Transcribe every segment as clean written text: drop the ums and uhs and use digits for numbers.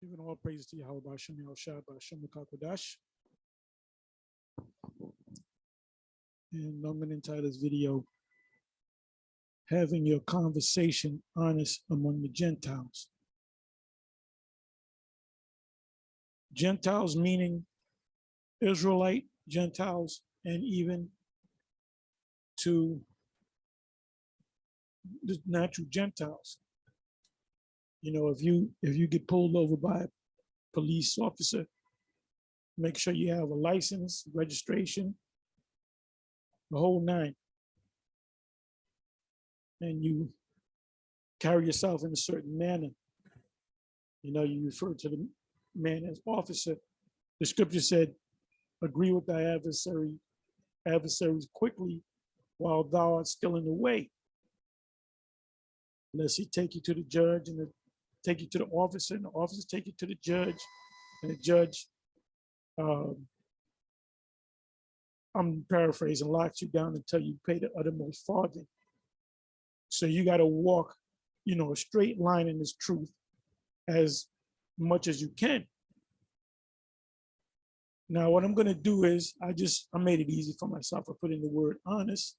Giving all praise to Yahweh B'Shem Yahushua B'Shem Kakodash. And I'm going to entitle this video, Having Your Conversation Honest Among the Gentiles. Gentiles meaning Israelite Gentiles, and even to the natural Gentiles. You know, if you get pulled over by a police officer, make sure you have a license, registration, the whole nine. And you carry yourself in a certain manner. You know, you refer to the man as officer. The scripture said, agree with thy adversaries quickly while thou art still in the way, lest he take you to the judge and take you to the officer, and the officer take you to the judge, and the judge, I'm paraphrasing, locks you down until you pay the uttermost farthing. So you got to walk, you know, a straight line in this truth as much as you can. Now, what I'm going to do is I made it easy for myself. I put in the word honest,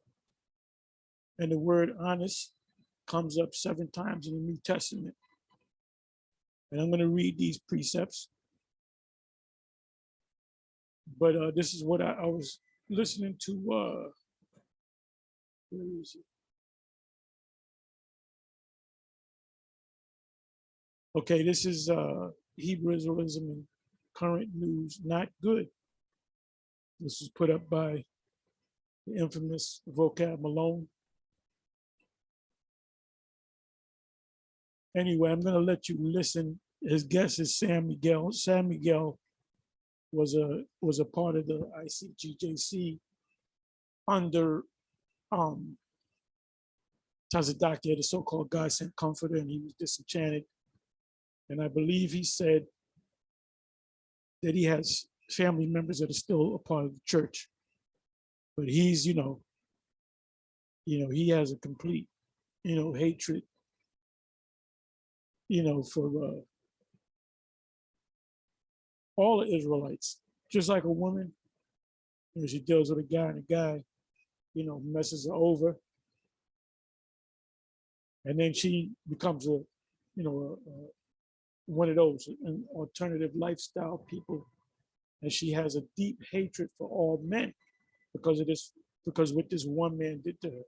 and the word honest comes up 7 times in the New Testament. And I'm going to read these precepts. But this is what I was listening to. Where is it? Okay, this is Hebrew Israelism and Current News, Not Good. This was put up by the infamous Vocab Malone. Anyway, I'm going to let you listen. His guest is Sam Miguel. Sam Miguel was a part of the ICGJC under Tazadakia, the so-called God sent comforter, and he was disenchanted. And I believe he said that he has family members that are still a part of the church, but he's, you know, he has a complete, hatred, for all the Israelites. Just like a woman, she deals with a guy, and a guy, messes her over, and then she becomes one of those an alternative lifestyle people, and she has a deep hatred for all men because what this one man did to her.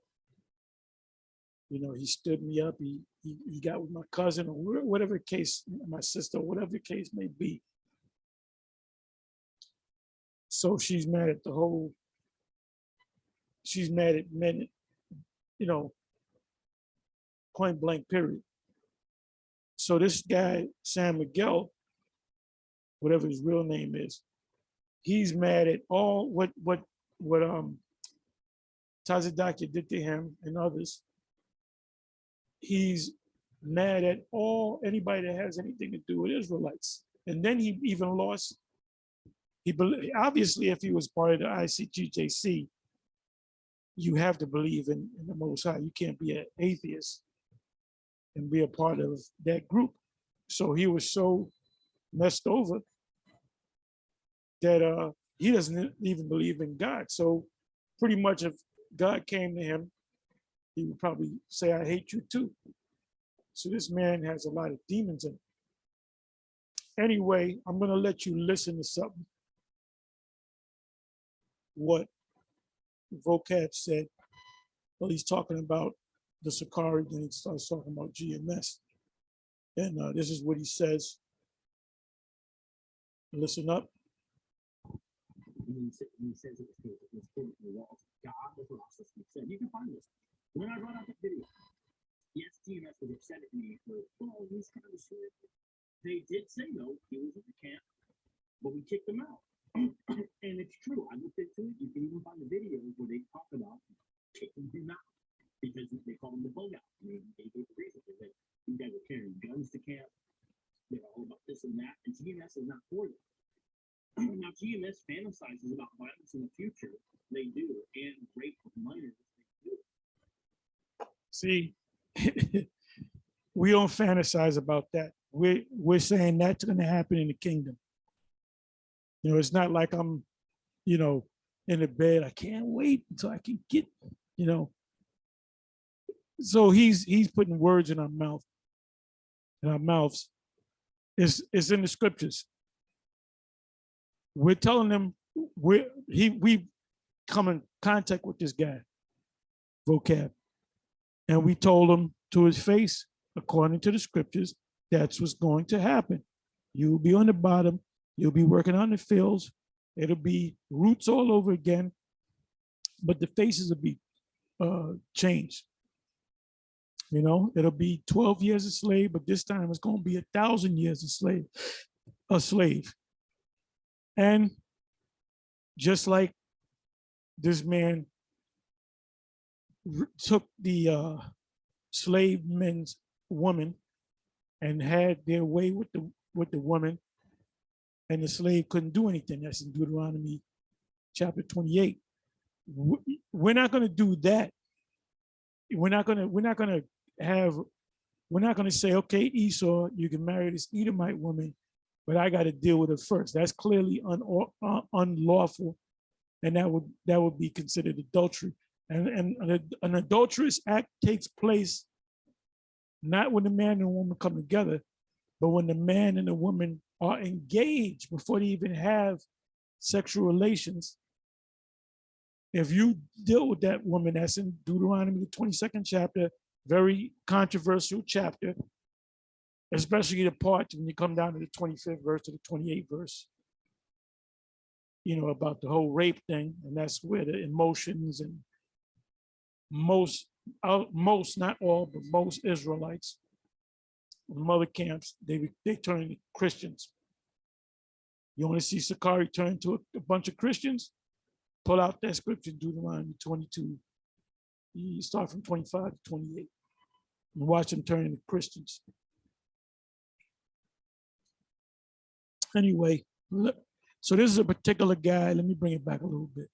He stood me up, he got with my cousin, or whatever case, my sister, whatever the case may be. So she's mad at she's mad at men, point blank period. So this guy, Sam Miguel, whatever his real name is, he's mad at all what Tazadakia did to him and others. He's mad at anybody that has anything to do with Israelites. And then he even lost, obviously, if he was part of the ICGJC, you have to believe in the Most High. You can't be an atheist and be a part of that group. So he was so messed over that he doesn't even believe in God. So pretty much if God came to him, he would probably say, I hate you too. So this man has a lot of demons in him. Anyway, I'm going to let you listen to something. What Vocab said. Well, he's talking about the Sakari, then he starts talking about GMS. And this is what he says. Listen up. He says it was the law of God, the process. He said, you can find this. When I brought out that video, yes, GMS was upset at me for, he's kind of short. They did say no, he was in the camp, but we kicked him out. And it's true. I looked into it. You can even find the video where they talk about kicking him out because they call him the bug out. I mean, they gave the reason for that. You guys were carrying guns to camp. They're all about this and that. And GMS is not for them. Now, GMS fantasizes about violence in the future. They do. And rape of minors. They do. See, we don't fantasize about that. we're saying that's going to happen in the kingdom. You know, it's not like I'm, you know, in the bed. I can't wait until I can get, you know. So he's putting words in our mouth, in our mouths. It's in the scriptures. We're telling them we come in contact with this guy, vocab, and we told him to his face, according to the scriptures, that's what's going to happen. You'll be on the bottom. You'll be working on the fields. It'll be roots all over again, but the faces will be changed. You know, it'll be 12 years a slave, but this time it's going to be 1,000 years a slave. And just like this man took the slave men's woman and had their way with the woman, and the slave couldn't do anything. That's in Deuteronomy chapter 28. We're not going to do that. We're not going to say, okay, Esau, you can marry this Edomite woman, but I got to deal with it first. That's clearly unlawful, and that would be considered adultery. And an adulterous act takes place not when the man and the woman come together, but when the man and the woman are engaged before they even have sexual relations. If you deal with that woman, that's in Deuteronomy, the 22nd chapter, very controversial chapter, especially the part when you come down to the 25th verse to the 28th verse, you know, about the whole rape thing. And that's where the emotions and most, not all, but most Israelites, mother camps, they turn into Christians. You want to see Sakari turn to a bunch of Christians? Pull out that scripture, Deuteronomy 22. You start from 25 to 28 and watch them turn into Christians. Anyway, so this is a particular guy. Let me bring it back a little bit.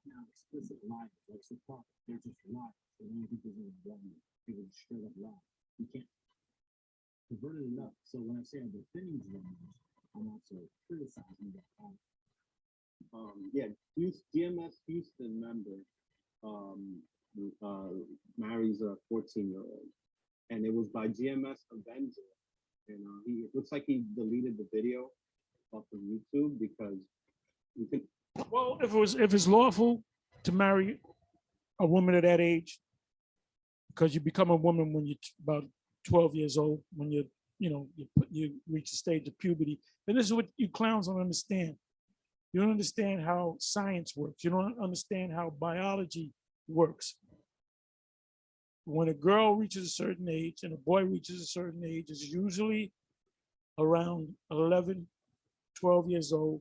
Now, explicit lies, like the prophet, they're just lies. The only people who are wrong, people just straight up lie. You can't convert it enough. So when I say I'm defending them, I'm also criticizing that. Yeah, GMS Houston member marries a 14-year-old, and it was by GMS Avenger, and it looks like he deleted the video off of YouTube because you can. Well, if it's lawful to marry a woman at that age, because you become a woman when you're about 12 years old, when you reach the stage of puberty, and this is what you clowns don't understand. You don't understand how science works. You don't understand how biology works. When a girl reaches a certain age and a boy reaches a certain age, it's usually around 11, 12 years old.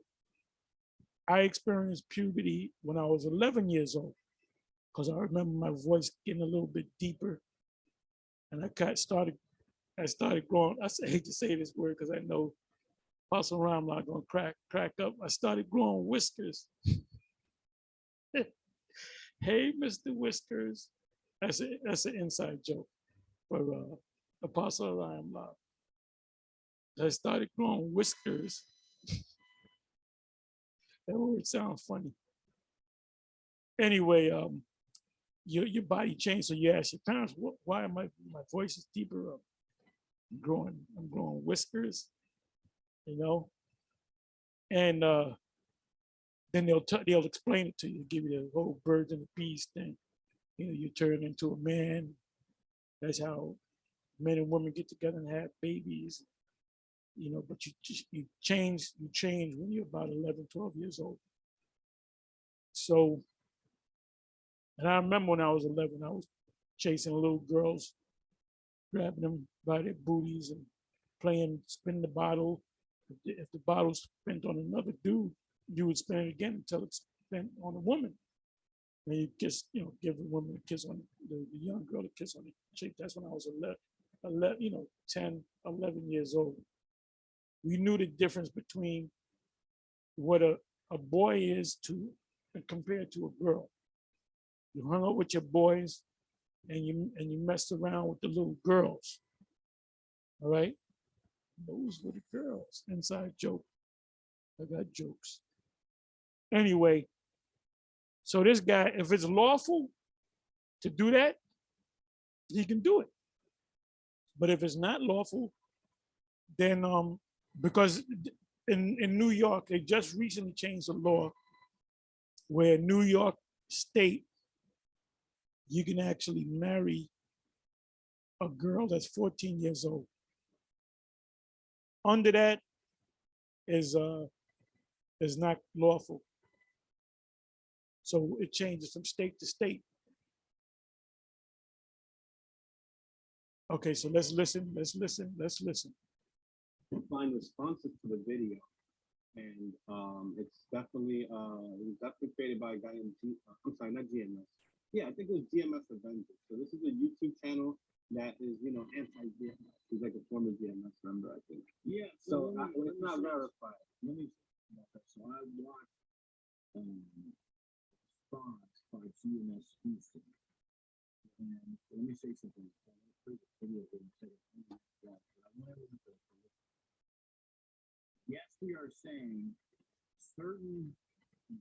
I experienced puberty when I was 11 years old, because I remember my voice getting a little bit deeper, and I started growing. I hate to say this word because I know Apostle Ramla gonna crack up. I started growing whiskers. Hey, Mr. Whiskers. That's an inside joke for Apostle Ramla. I started growing whiskers. That word sounds funny. Anyway, your body changed, so you ask your parents, why am my voice is deeper? I'm growing whiskers, you know, and then they'll explain it to you, give you the whole birds and the bees thing. You know, you turn into a man. That's how men and women get together and have babies. You know, but you change when you're about 11, 12 years old. So, and I remember when I was 11, I was chasing little girls, grabbing them by their booties and playing, spin the bottle. If the bottle's spent on another dude, you would spin it again until it's spent on a woman. And you kiss, give a woman a kiss on the young girl a kiss on the cheek. That's when I was 10, 11 years old. We knew the difference between what a boy is compared to a girl. You hung out with your boys, and you messed around with the little girls. All right. Those were the girls. Inside joke. I got jokes. Anyway, so this guy, if it's lawful to do that, he can do it. But if it's not lawful, then because in New York, they just recently changed the law where New York State, you can actually marry a girl that's 14 years old. Under that is not lawful. So it changes from state to state. Okay, so let's listen. Find responses to the video, and it's definitely it was definitely created by a guy in I'm sorry, not GMS. Yeah, I think it was GMS Avengers. So this is a YouTube channel that is, anti-GMS. He's like a former GMS member, I think. Yeah. So it's not verified. Let me. So I watched response by GMS Houston, and let me say something. Yes, we are saying certain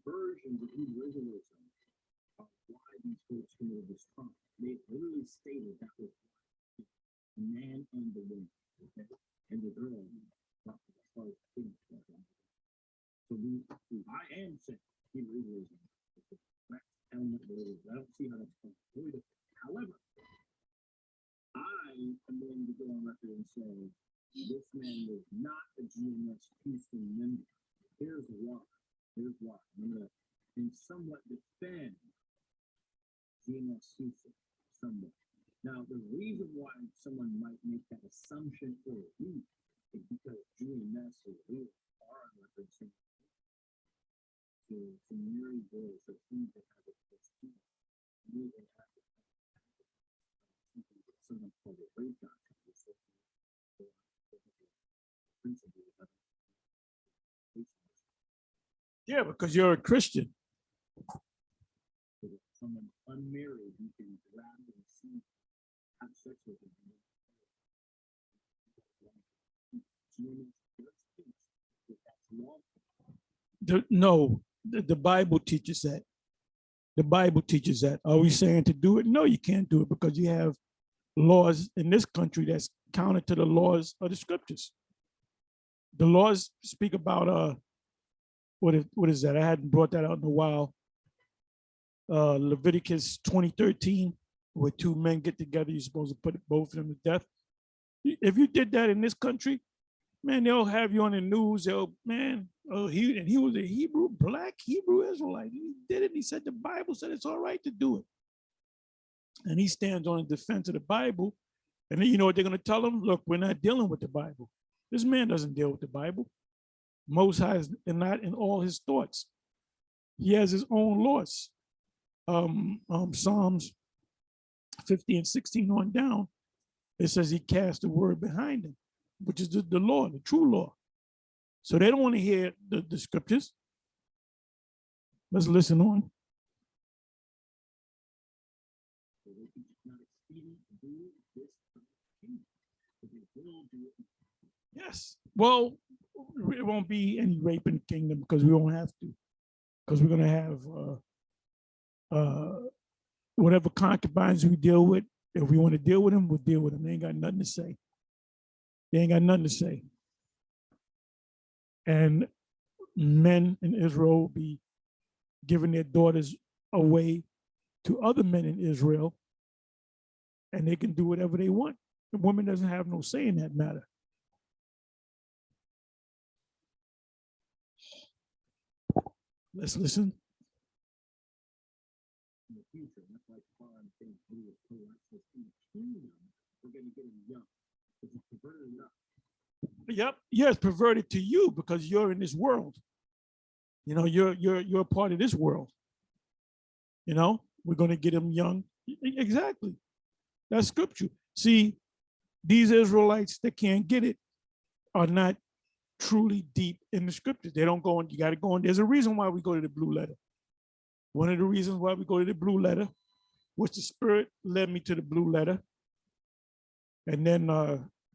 versions of Hebrewism of why these folks committed this crime. They literally stated that was the man and the woman, okay? And the girl. So I am saying Hebrewism is the correct element of religion. I don't see how that's going. However, I am going to go on record and say this man was not a GMS Houston member. Here's why. I'm going to somewhat defend GMS Houston somewhat. Now, the reason why someone might make that assumption or belief is because GMS is really are on record saying to marry boys that seem to have a really have something called a rape doctrine. Yeah, because you're a Christian. Someone unmarried, you can grab and see, have sex with them. No, the Bible teaches that. The Bible teaches that. Are we saying to do it? No, you can't do it because you have laws in this country that's counter to the laws of the scriptures. The laws speak about what is that? I hadn't brought that out in a while. Leviticus 20:13, where two men get together, you're supposed to put both of them to death. If you did that in this country, man, they'll have you on the news. He was a black Hebrew Israelite. He did it. He said the Bible said it's all right to do it. And he stands on the defense of the Bible. And then you know what they're going to tell him? Look, we're not dealing with the Bible. This man doesn't deal with the Bible. Most High is not in all his thoughts. He has his own laws. Psalms 50 and 16 on down, it says he cast the word behind him, which is the law, the true law. So they don't want to hear the scriptures. Let's listen on. Yes. Well, it won't be any rape in the kingdom because we won't have to. Because we're going to have whatever concubines we deal with. If we want to deal with them, we'll deal with them. They ain't got nothing to say. They ain't got nothing to say. And men in Israel will be giving their daughters away to other men in Israel, and they can do whatever they want. The woman doesn't have no say in that matter. Let's listen. In the future, that's like foreign things we would pull access in the kingdom. We're going to get them young. It's perverted enough. Yep. Yeah, it's perverted to you because you're in this world. You know, you're a part of this world. You know, we're going to get them young. Exactly. That's scripture. See, these Israelites that can't get it are not truly deep in the scriptures. They don't go on. You got to go on. There's a reason why we go to the blue letter. One of the reasons why we go to the blue letter which the Spirit led me to the blue letter. And then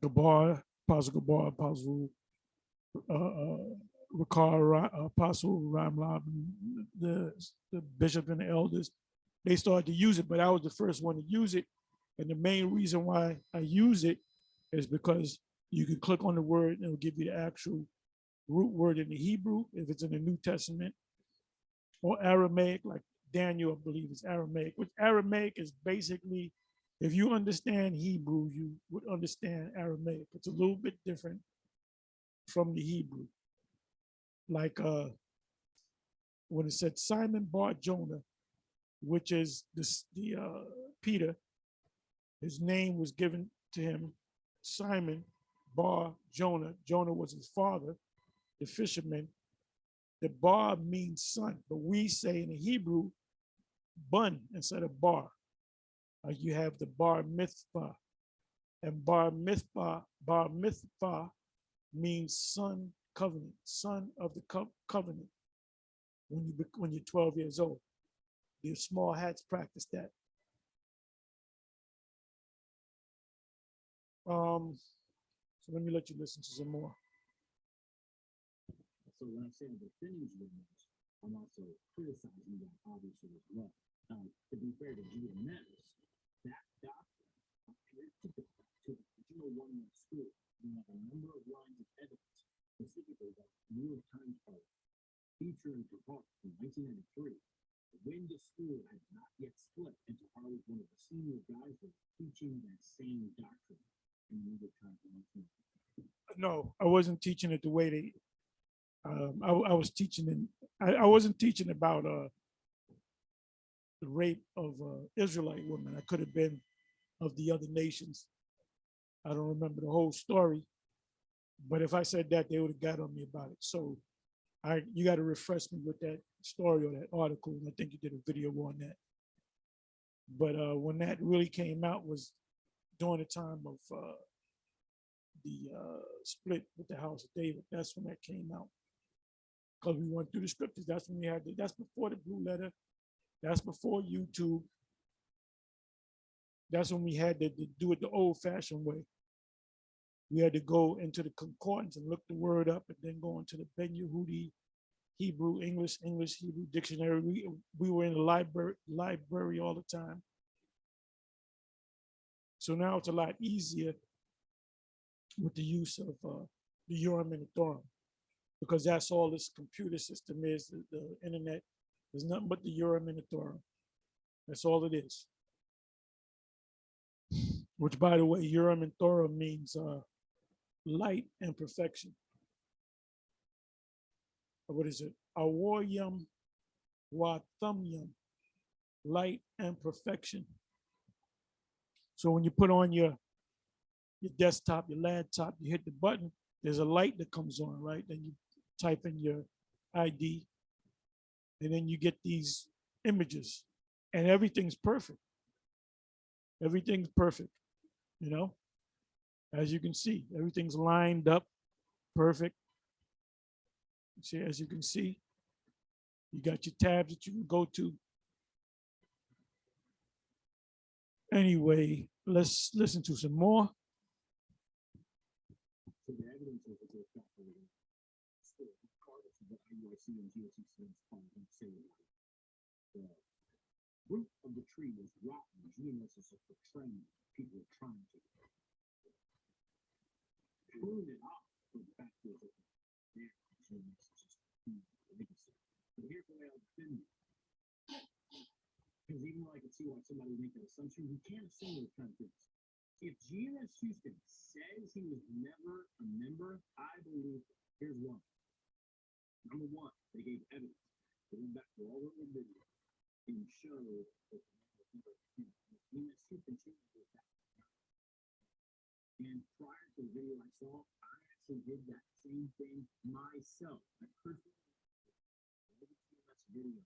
Gabar, Apostle Gabar, Apostle Ricard, Apostle Ramlab, the bishop and the elders, they started to use it, but I was the first one to use it. And the main reason why I use it is because you can click on the word and it'll give you the actual root word in the Hebrew, if it's in the New Testament, or Aramaic, like Daniel, I believe is Aramaic, which Aramaic is basically, if you understand Hebrew, you would understand Aramaic. It's a little bit different from the Hebrew. Like when it said Simon Bar Jonah, which is Peter, his name was given to him, Simon Bar Jonah. Jonah was his father, the fisherman. The bar means son, but we say in the Hebrew, bun instead of bar. You have the bar mitzvah, and bar mitzvah means son covenant, son of the covenant. When you're 12 years old, the small hats practice that. So let me let you listen to some more. So when I say I'm defending GMS, I'm also criticizing that obviously as well. To be fair to GMS, that doctrine appears to go back to the original one-year school. We have a number of lines of evidence, specifically that New York Times article featuring Tahar in 1993, when the school had not yet split, and Tahar was one of the senior guys that was teaching that same doctrine in the New York Times in 1993. No, I wasn't teaching it the way they. I was teaching I wasn't teaching about the rape of Israelite women. I could have been of the other nations. I don't remember the whole story, but if I said that, they would have got on me about it. So you got to refresh me with that story or that article, and I think you did a video on that. But when that really came out was during the time of the split with the house of David. That's when that came out. Because we went through the scriptures. That's when we had that's before the blue letter. That's before YouTube. That's when we had to do it the old-fashioned way. We had to go into the concordance and look the word up, and then go into the Ben Yehudi Hebrew, English, Hebrew dictionary. We were in the library all the time. So now it's a lot easier with the use of the Urim and the Thummim, because that's all this computer system is, the internet. There's nothing but the Urim and the Thummim. That's all it is. Which, by the way, Urim and Thummim means light and perfection. What is it? Awoyam wa thumyam, light and perfection. So when you put on your desktop, your laptop, you hit the button, there's a light that comes on, right? Then you type in your ID, and then you get these images, and everything's perfect. Everything's perfect, you know? As you can see, everything's lined up perfect. See, as you can see, you got your tabs that you can go to. Anyway, let's listen to some more. So the evidence is that there's not really still regardless of what IUIC and GOC students say about it. The root of the tree is rotten. GMS is just a trend people are trying to prune it off. The fact is that GMS is just legacy. But here's the way I'll defend it. Because even though I can see why somebody would make that assumption, you can't assume those kind of things. If GMS Houston says he was never a member, I believe it. Here's one. Number one, they gave evidence. They went back to all of the videos and showed that GMS Houston was that. And prior to the video I saw, I actually did that same thing myself. I personally did the GMS video.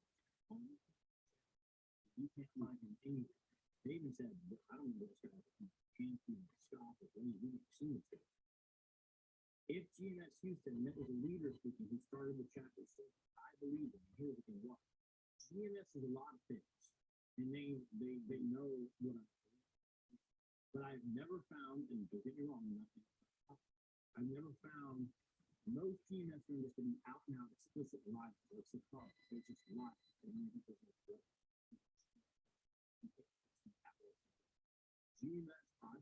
You can't find him anywhere. They even said, I don't know what's going to happen. Can't even stop it. We've never seen this guy. If GMS Houston, and that was a leader speaking who started the chapter, said, I believe him. Here's the thing. What? GMS is a lot of things. and they know what I. But I've never found, and don't get me wrong, I've never found most GMS members to be out and out explicit liars. It's a problem. They're just liars. GMS are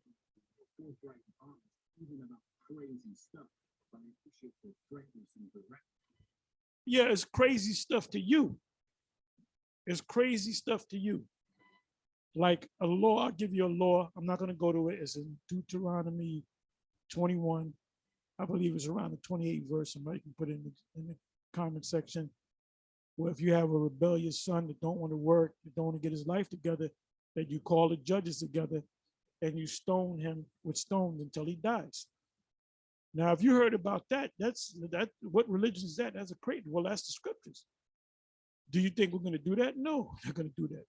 forthright and honest, even about crazy stuff. But I appreciate the frankness and directness. Yeah, it's crazy stuff to you. It's crazy stuff to you. Like a law, I'll give you a law. I'm not going to go to it. It's in Deuteronomy 21. I believe it's around the 28th verse. Somebody can put it in the comment section. Where if you have a rebellious son that don't want to work, that don't want to get his life together, that you call the judges together and you stone him with stones until he dies. Now, if you heard about that, that's what religion is that? That's a crazy. Well, that's the scriptures. Do you think we're going to do that? No, we're not going to do that.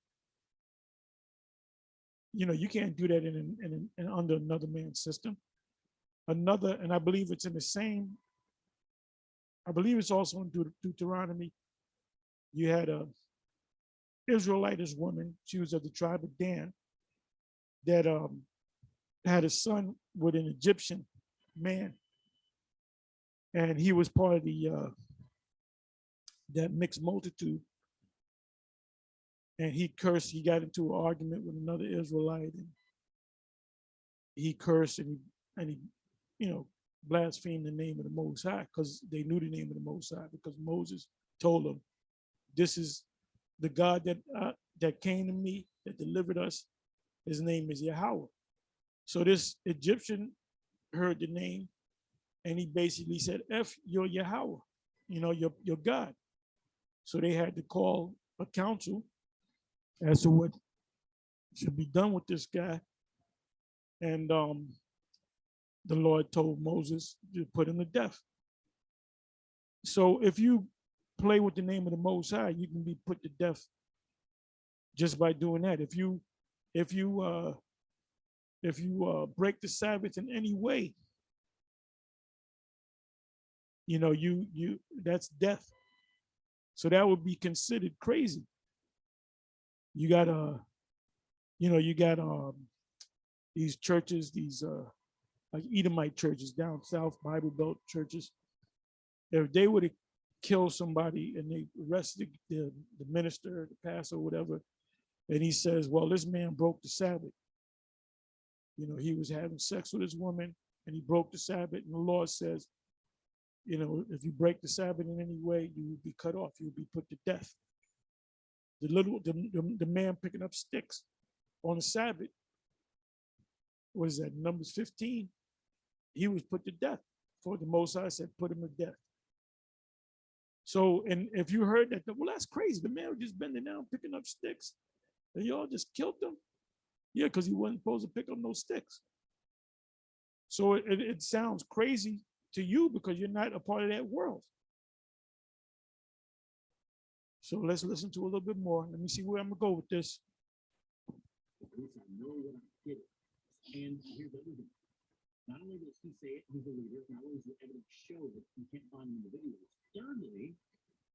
You know, you can't do that in under another man's system. Another, and I believe it's in the same, I believe it's also in Deuteronomy. You had a Israelitish woman, she was of the tribe of Dan, that had a son with an Egyptian man. And he was part of the that mixed multitude. And he cursed, he got into an argument with another Israelite, and he cursed and he you know, blasphemed the name of the Most High, because they knew the name of the Most High, because Moses told them, this is the God that came to me, that delivered us. His name is Yahweh. So this Egyptian heard the name, and he basically said, F your Yahweh, you know, your God. So they had to call a council as to what should be done with this guy. And the Lord told Moses to put him to death. So if you play with the name of the Most High, you can be put to death just by doing that. If you break the Sabbath in any way, you know, that's death. So that would be considered crazy. You got these churches, these like Edomite churches down south, Bible Belt churches. If they were to kill somebody and they arrested the minister, the pastor, whatever, and he says, well, this man broke the Sabbath. You know, he was having sex with his woman and he broke the Sabbath. And the Lord says, you know, if you break the Sabbath in any way, you will be cut off. You will be put to death. The man picking up sticks on the Sabbath, what is that, Numbers 15? He was put to death. For the Most High said, put him to death. So, and if you heard that, well, that's crazy. The man was just bending down, picking up sticks, and y'all just killed him. Yeah, because he wasn't supposed to pick up no sticks. So it sounds crazy to you because you're not a part of that world. So let's listen to a little bit more. Let me see where I'm gonna go with this. At least I know what I did. And here's the other thing. Not only does he say it, he's a leader, not only does the evidence show that you can't find him in the videos. Thirdly,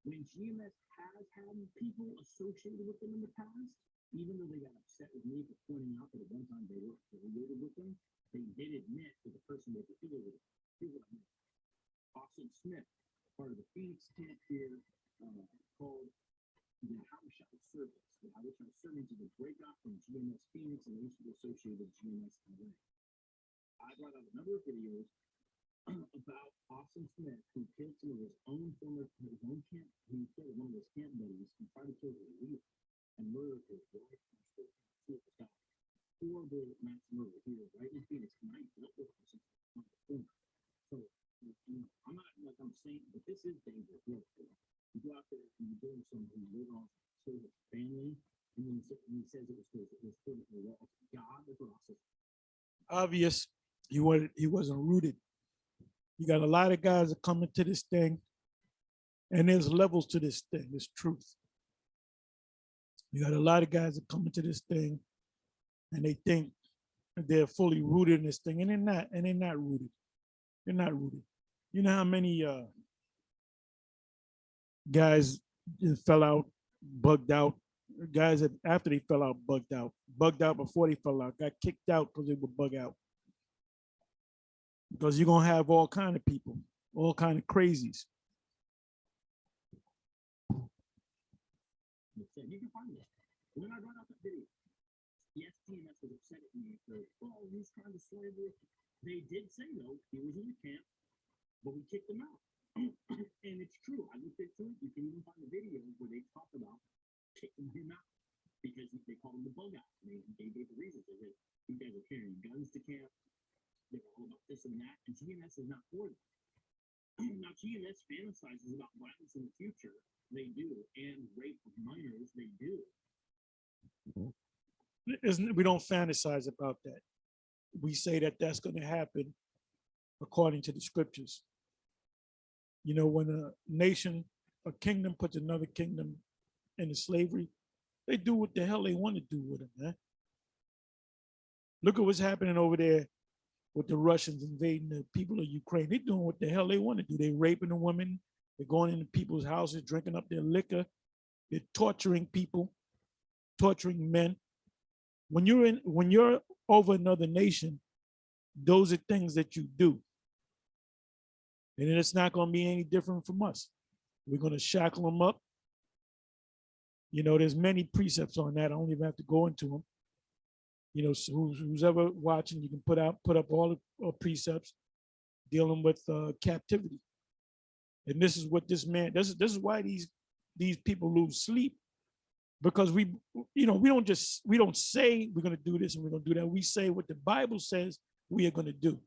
when GMS has had people associated with them in the past, even though they got upset with me for pointing out that at one time they were affiliated with them, they did admit that the person was affiliated with them. Here's what I mean. Austin Smith, part of the Phoenix camp here, called the Haushai Servants. The Haushai Servants is a breakout from GMS Phoenix, and they used to be associated with GMS LA. I brought out a number of videos about Austin Smith, who killed some of his own camp. He killed one of his camp buddies and tried to kill his leader and murdered his wife and still can't see the guy. Horrible mass murder here, right in Phoenix. And I dealt with Austin on the corner. So, you know, I'm not like I'm saying, but this is dangerous. You go out there and you're doing something, you live off sort of family, and then he says it was for the law of God. That's what Austin. Obvious. He wasn't rooted. You got a lot of guys that come into this thing, and there's levels to this thing, this truth. You got a lot of guys that come into this thing, and they think they're fully rooted in this thing, and they're not rooted. They're not rooted. You know how many guys fell out, bugged out, Guys that after they fell out, bugged out before they fell out, got kicked out because they were bug out. Because you're gonna have all kind of people, all kind of crazies. So you can find it. When I brought out that video, yes, TMS was upset at me for, oh, he's trying to slavery. They did say, though, he was in the camp, but we kicked him out. And it's true. I looked into it. You can even find the video where they talk about kicking him out because they called him the bug out. They gave the reasons. They said, you guys are carrying guns to camp. They're all about this and that. And TMS is not for that. Now, TMS fantasizes about violence in the future. They do. And rape of minors, they do. We don't fantasize about that. We say that that's going to happen according to the scriptures. You know, when a nation, a kingdom puts another kingdom into slavery, they do what the hell they want to do with them, man. Look at what's happening over there with the Russians invading the people of Ukraine. They're doing what the hell they want to do. They're raping the women. They're going into people's houses, drinking up their liquor. They're torturing people, torturing men. When you're over another nation, those are things that you do. And it's not going to be any different from us. We're going to shackle them up. You know, there's many precepts on that. I don't even have to go into them. You know, so who's ever watching, you can put up all the precepts dealing with captivity. And this is what this is why these people lose sleep, because we don't say we're going to do this and we're going to do that. We say what the Bible says we are going to do.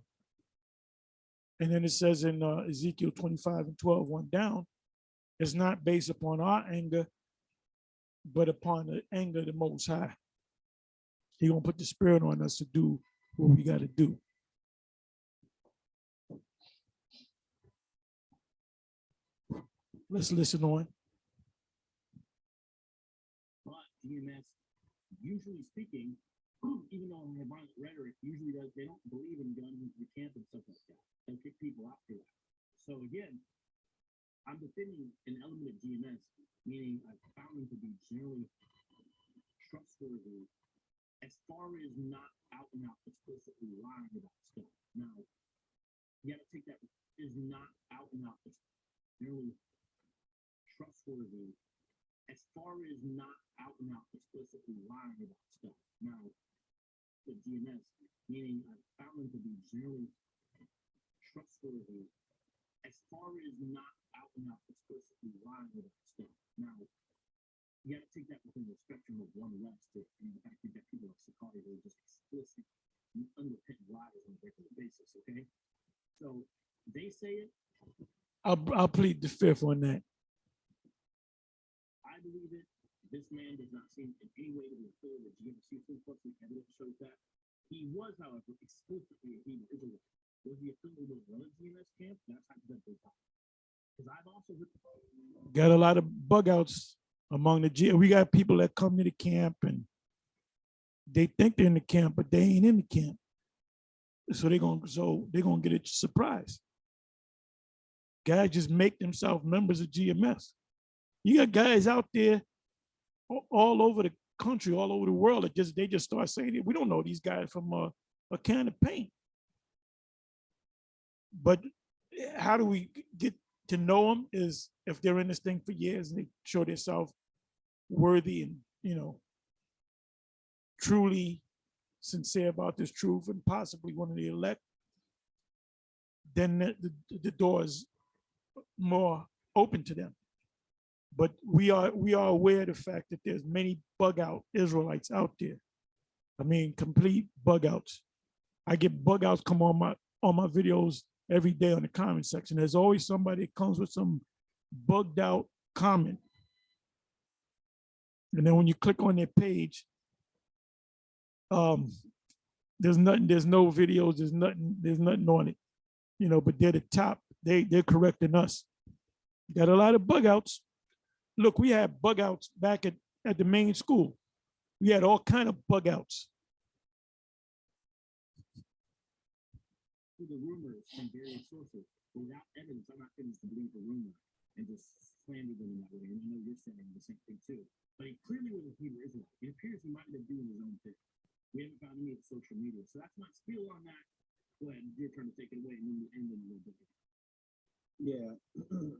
And then it says in Ezekiel 25:12, one down, it's not based upon our anger, but upon the anger of the Most High. He's going to put the spirit on us to do what we got to do. Let's listen on. But DMS, usually speaking, even though in their violent rhetoric, usually they don't believe in guns into the camp and stuff like that. They'll kick people out for that. So again, I'm defending an element of GMS, meaning I found them to be generally trustworthy as far as not out and out explicitly lying about stuff. Now, you got to take that is not out and out generally trustworthy as far as not out and out explicitly lying about stuff. Now, the GMS, meaning I found them to be generally trustworthy as far as not out and out explicitly lying about stuff. Now, you got to take that within the spectrum of one less to, and the fact that you got people like Sakari who are just explicit and underpinned lies on a regular basis, okay? So they say it. I'll plead the fifth on that. I believe it. This man does not seem in any way to be affiliated with GMC. Plus, the evidence shows that. He was, however, explicitly a Hebrew Israelite. Was he affiliated with one GMS camp? That's hypothetically possible. Because I've also got a lot of bug outs among the G. We got people that come to the camp and they think they're in the camp, but they ain't in the camp. So they're gonna get a surprise. Guys just make themselves members of GMS. You got guys out there all over the country, all over the world that they just start saying it. We don't know these guys from a can of paint. But how do we get to know them is if they're in this thing for years and they show themselves worthy and, you know, truly sincere about this truth and possibly one of the elect, then the door is more open to them. But we are aware of the fact that there's many bug out Israelites out there. I mean, complete bug outs. I get bug outs come on my videos every day on the comment section. There's always somebody that comes with some bugged out comment. And then when you click on their page, there's no videos, there's nothing on it, you know, but they're the top, they're correcting us. Got a lot of bug outs. Look, we had bug outs back at the main school. We had all kind of bug outs. The rumors from various sources. Without evidence, I'm not going to believe the rumor. and just slandered them in that way. And I know you're saying the same thing too. But he clearly was a Hebrew Israelite. It appears he might have been doing his own thing. We haven't found any of the social media, so that's my spiel on that. Go ahead, you're trying to take it away, and then we'll do it. Yeah,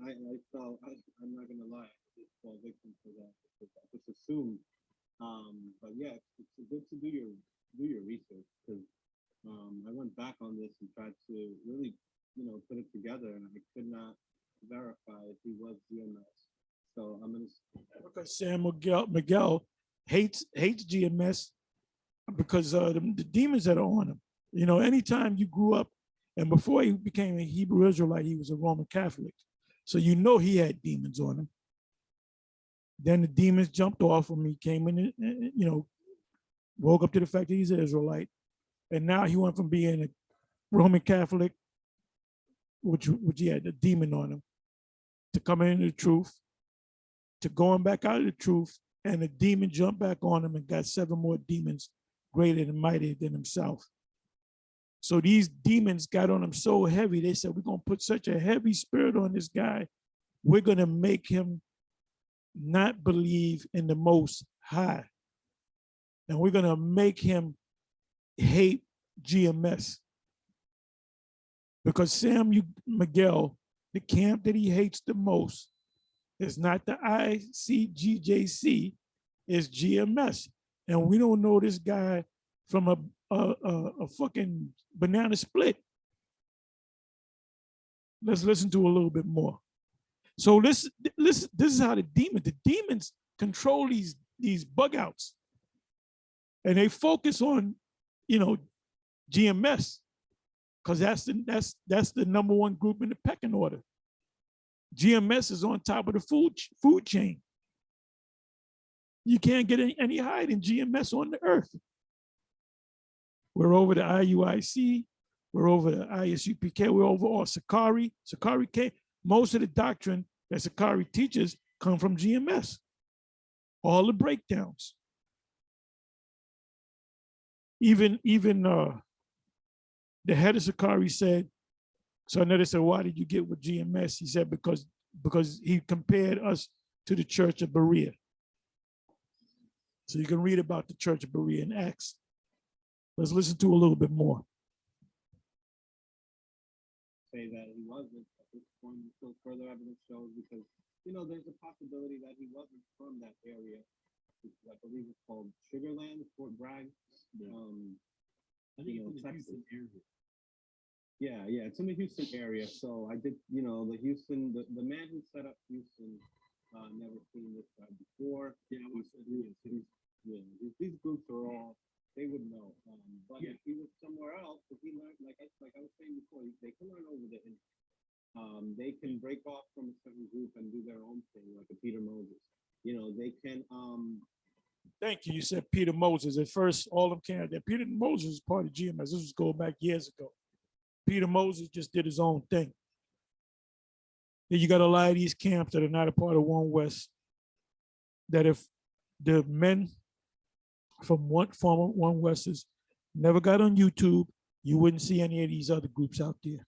I felt, I'm not gonna lie, I just fell victim to that. I just assumed. But yeah, it's good to do your research, because I went back on this and tried to really, put it together, and I could not verify if he was GMS. So I'm gonna. Because Sam Miguel hates GMS because the demons that are on him. Anytime you grew up, and before he became a Hebrew Israelite, he was a Roman Catholic. So he had demons on him. Then the demons jumped off him. He came in, woke up to the fact that he's an Israelite. And now he went from being a Roman Catholic, which he had a demon on him, to coming into the truth, to going back out of the truth, and the demon jumped back on him and got 7 more demons greater and mightier than himself. So these demons got on him so heavy, they said, we're going to put such a heavy spirit on this guy, we're going to make him not believe in the Most High. And we're going to make him hate GMS. Because Sam Miguel, the camp that he hates the most is not the ICGJC, it's GMS. And we don't know this guy from a fucking banana split. Let's listen to a little bit more. So this is how the demons control these bug outs. And they focus on, GMS, because that's the number one group in the pecking order. GMS is on top of the food chain. You can't get any higher than GMS on the earth. We're over the IUIC, we're over the ISUPK, we're over all Sakari K. Most of the doctrine that Sakari teaches come from GMS. All the breakdowns. Even the head of Sakari said, so another said, why did you get with GMS? He said, because he compared us to the Church of Berea. So you can read about the Church of Berea in Acts. Let's listen to a little bit more. Say that he wasn't at this point until further evidence shows, because there's a possibility that he wasn't from that area, which I believe it's called Sugarland, Fort Bragg. Yeah. I think it's in the Houston area. Yeah, it's in the Houston area. So I did, the man who set up Houston, never seen this guy before. Yeah, these groups are all, they would know. But if he was somewhere else, if he learned, like I was saying before, they can learn over the internet. They can break off from a certain group and do their own thing, like a Peter Moses. They can. Thank you. You said Peter Moses. At first, all of them can't. Peter Moses is part of GMS. This was going back years ago. Peter Moses just did his own thing. Then you got a lot of these camps that are not a part of One West, that if the men from former One Westers never got on YouTube, you wouldn't see any of these other groups out there.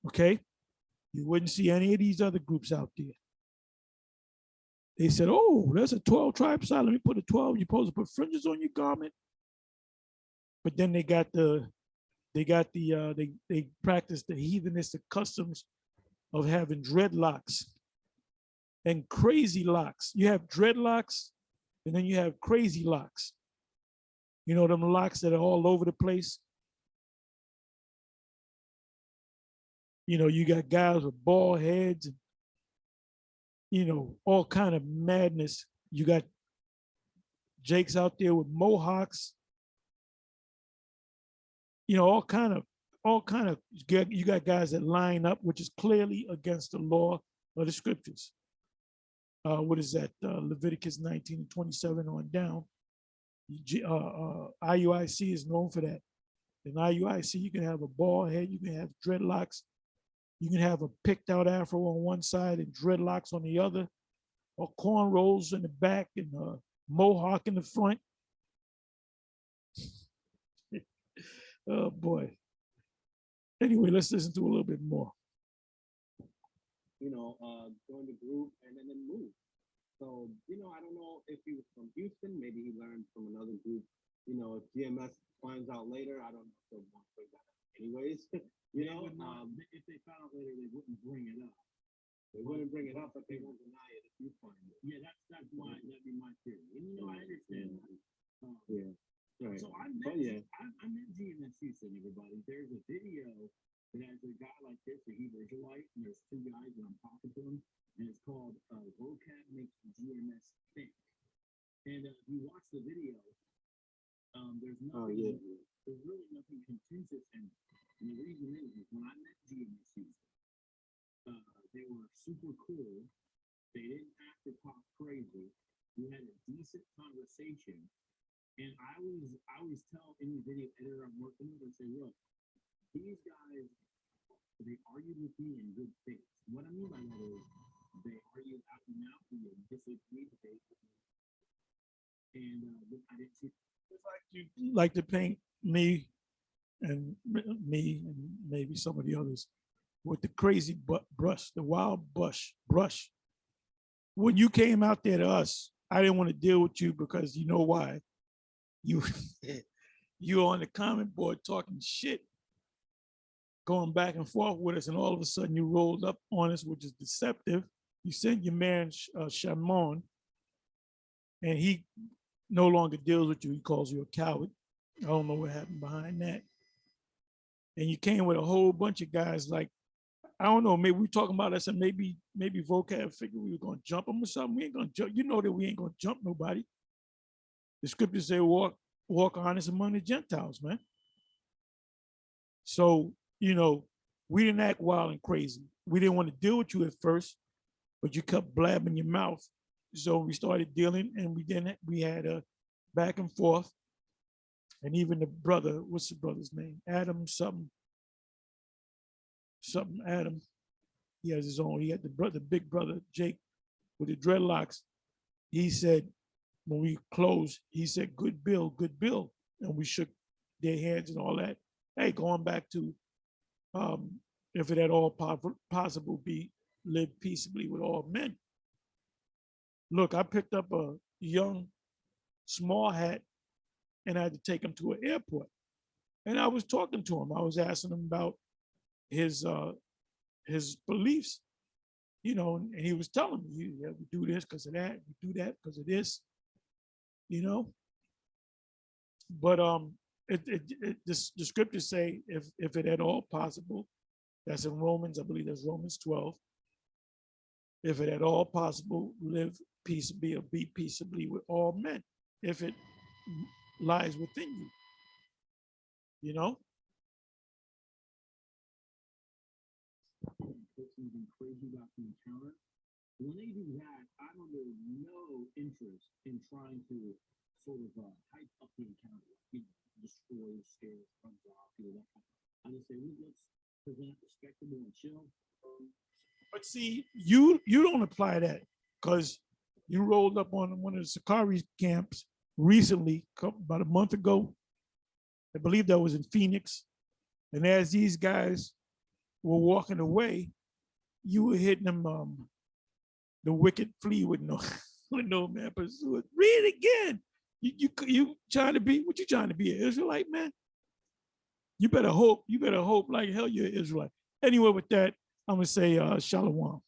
Okay? You wouldn't see any of these other groups out there. They said, oh, there's a 12-tribe side. Let me put a 12. You're supposed to put fringes on your garment. But then they practice the heathenistic customs of having dreadlocks and crazy locks. You have dreadlocks, and then you have crazy locks. Them locks that are all over the place. You got guys with bald heads and, all kind of madness. You got Jakes out there with mohawks. All kind of, you got guys that line up, which is clearly against the law of the scriptures. What is that? Leviticus 19:27 on down. IUIC is known for that. In IUIC, you can have a bald head, you can have dreadlocks, you can have a picked out afro on one side and dreadlocks on the other, or cornrows in the back and a mohawk in the front. Oh boy. Anyway, let's listen to a little bit more. joined the group and then moved. So, I don't know if he was from Houston. Maybe he learned from another group. If GMS finds out later, I don't know if they'll want to bring that up anyways. If they found out later, they wouldn't bring it up. They wouldn't bring it up, but they won't deny it if you find it. Yeah, that's why that'd be my theory. And I understand that. Yeah. Right. So I But met GMS Houston, everybody. There's a video that has a guy like this, a Hebrew Israelite, and there's two guys and I'm talking to them, and it's called Vocab Makes GMS Think. And if you watch the video, there's nothing, there's really nothing contentious, and the reason is when I met GMS Houston, they were super cool. They didn't have to talk crazy. We had a decent conversation. And I always tell any video editor I'm working with, I say, look, these guys, they argued with me in good faith. What I mean by that is they argued out and out and they disagreed with me. And I didn't see. It's like you like to paint me and maybe some of the others with the crazy brush, the wild brush. When you came out there to us, I didn't want to deal with you because you know why? You're on the comment board talking shit, going back and forth with us, and all of a sudden you rolled up on us, which is deceptive. You sent your man Shamon, and he no longer deals with you. He calls you a coward. I don't know what happened behind that. And you came with a whole bunch of guys like, I don't know, maybe we talking about us and maybe Vocab figured we were gonna jump them or something. We ain't gonna jump. You know that we ain't gonna jump nobody. The scriptures say walk honest among the Gentiles, man. So, we didn't act wild and crazy. We didn't want to deal with you at first, but you kept blabbing your mouth. So we started dealing, and we had a back and forth. And even the brother, what's the brother's name? Adam something Adam. He has his own. He had the big brother, Jake, with the dreadlocks. He said, when we closed, he said, good bill. And we shook their hands and all that. Hey, going back to, if it at all possible be live peaceably with all men. Look, I picked up a young, small hat and I had to take him to an airport. And I was talking to him. I was asking him about his beliefs, and he was telling me, yeah, we do this because of that, we do that because of this, But the scriptures say if it at all possible, that's in Romans, I believe that's Romans 12. If it at all possible, live peaceably or be peaceably with all men, if it lies within you. Something crazy about the encounter. When they do that, I'm under no interest in trying to sort of hype up the encounter, destroy, scare, runs off, that kind of. I just say, let's present respectable and chill. But see, you don't apply that because you rolled up on one of the Sakari camps recently, about a month ago. I believe that was in Phoenix. And as these guys were walking away, you were hitting them, the wicked flee with no man pursued. Read it again. You trying to be, what you trying to be, an Israelite, man? You better hope like hell you're an Israelite. Anyway, with that, I'm gonna say shalom.